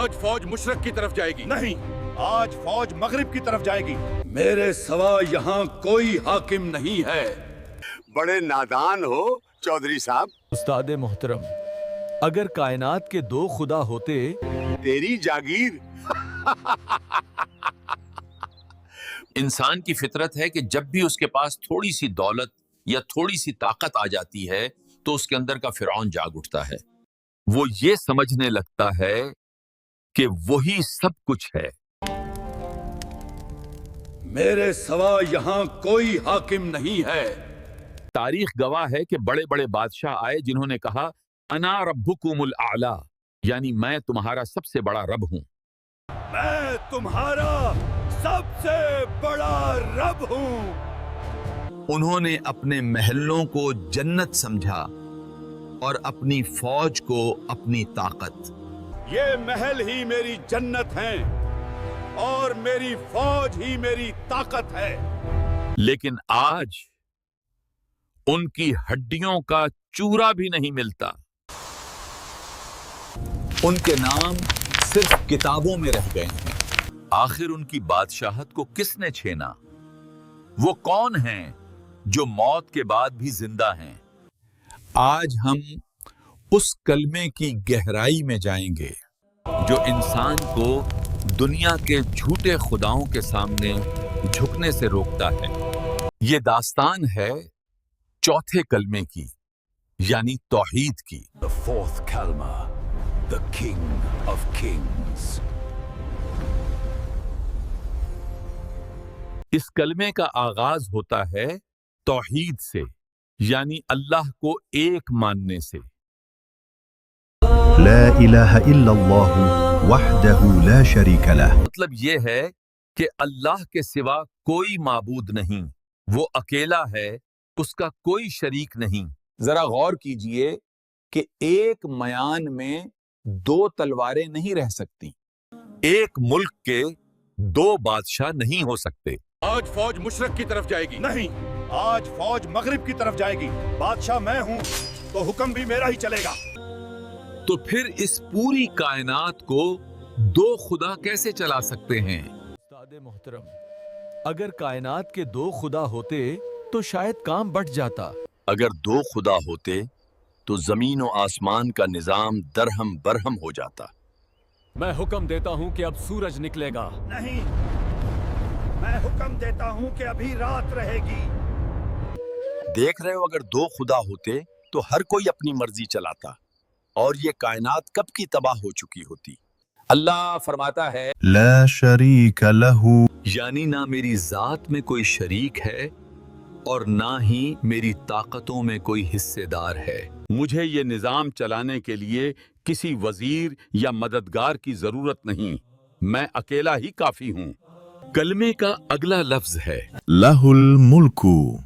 आज फौज मुशरक की तरफ जाएगी। नहीं, आज फौज मगरिब की तरफ जाएगी। मेरे सिवा यहाँ कोई हाकिम नहीं है। बड़े नादान हो चौधरी साहब। उस्ताद मोहतरम, अगर कायनात के दो खुदा होते। तेरी जागीर। इंसान की फितरत है कि जब भी उसके पास थोड़ी सी दौलत या थोड़ी सी ताकत आ जाती है तो उसके अंदर का फिरौन जाग उठता है। वो ये समझने लगता है कि वही सब कुछ है। मेरे सिवा यहाँ कोई हाकिम नहीं है। तारीख गवाह है कि बड़े बड़े बादशाह आए जिन्होंने कहा अना रब्बुकुमुल आला, यानी मैं तुम्हारा सबसे बड़ा रब हूं। मैं तुम्हारा सबसे बड़ा रब हूँ। उन्होंने अपने महलों को जन्नत समझा और अपनी फौज को अपनी ताकत। ये महल ही मेरी जन्नत हैं और मेरी फौज ही मेरी ताकत है। लेकिन आज उनकी हड्डियों का चूरा भी नहीं मिलता। उनके नाम सिर्फ किताबों में रह गए हैं। आखिर उनकी बादशाहत को किसने छेना? वो कौन हैं जो मौत के बाद भी जिंदा हैं? आज हम उस कलमे की गहराई में जाएंगे जो इंसान को दुनिया के झूठे खुदाओं के सामने झुकने से रोकता है। ये दास्तान है चौथे कलमे की, यानी तौहीद की। The fourth kalma, the king of kings. इस कलमे का आगाज होता है तौहीद से, यानी अल्लाह को एक मानने से। ला इलाहा इल्लल्लाहु वहदहु ला शरीका लह। मतलब ये है कि अल्लाह के सिवा कोई माबूद नहीं, वो अकेला है, उसका कोई शरीक नहीं। जरा गौर कीजिए कि एक मयान में दो तलवारें नहीं रह सकती, एक मुल्क के दो बादशाह नहीं हो सकते। आज फौज मुशरक की तरफ जाएगी। नहीं, आज फौज मगरिब की तरफ जाएगी। बादशाह मैं हूँ तो हुक्म भी मेरा ही चलेगा। तो फिर इस पूरी कायनात को दो खुदा कैसे चला सकते हैं? उस्ताद मोहतरम, अगर कायनात के दो खुदा होते तो शायद काम बढ़ जाता। अगर दो खुदा होते तो जमीन और आसमान का निजाम दरहम बरहम हो जाता। मैं हुक्म देता हूं कि अब सूरज निकलेगा। नहीं, मैं हुक्म देता हूँ कि अभी रात रहेगी। देख रहे हो, अगर दो खुदा होते तो हर कोई अपनी मर्जी चलाता और ये कायनात कब की तबाह हो चुकी होती। अल्लाह फरमाता है ला शरीका लहू, यानी ना मेरी जात में कोई शरीक है और ना ही मेरी ताकतों में कोई हिस्सेदार है। मुझे ये निजाम चलाने के लिए किसी वजीर या मददगार की जरूरत नहीं, मैं अकेला ही काफी हूँ। कलमे का अगला लफ्ज है लहुल मुल्कु,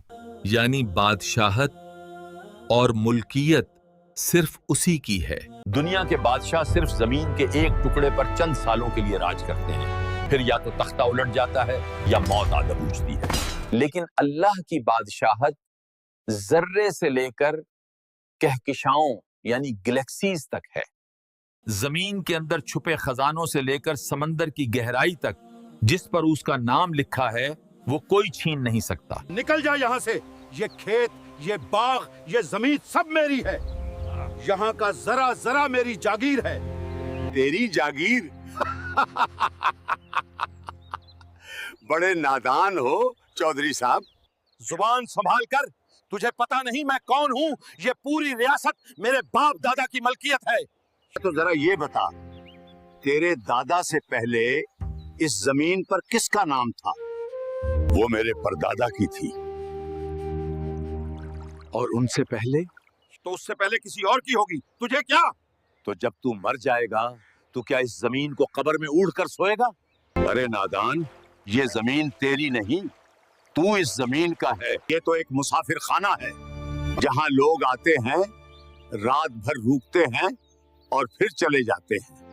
यानी बादशाहत और मुल्कियत सिर्फ उसी की है। दुनिया के बादशाह सिर्फ जमीन के एक टुकड़े पर चंद सालों के लिए राज करते हैं, फिर या तो तख्ता उलट जाता है या मौत आ दबोचती है। लेकिन अल्लाह की बादशाहत जर्रे से लेकर कहकशाओं यानी गैलेक्सीज तक है। जमीन के अंदर छुपे खजानों से लेकर समंदर की गहराई तक जिस पर उसका नाम लिखा है वो कोई छीन नहीं सकता। निकल जा यहाँ से। ये खेत, ये बाग, ये जमीन सब मेरी है। यहाँ का जरा जरा मेरी जागीर है। तेरी जागीर। बड़े नादान हो चौधरी साहब। जुबान संभाल कर। तुझे पता नहीं मैं कौन हूँ? ये पूरी रियासत मेरे बाप दादा की मलकियत है। तो जरा ये बता, तेरे दादा से पहले इस जमीन पर किसका नाम था? वो मेरे परदादा की थी। और उनसे पहले? तो उससे पहले किसी और की होगी। तुझे क्या? तो जब तू मर जाएगा तो क्या इस जमीन को कब्र में उड़कर सोएगा? अरे नादान, ये जमीन तेरी नहीं, तू इस जमीन का है। ये तो एक मुसाफिर खाना है जहां लोग आते हैं, रात भर रुकते हैं और फिर चले जाते हैं।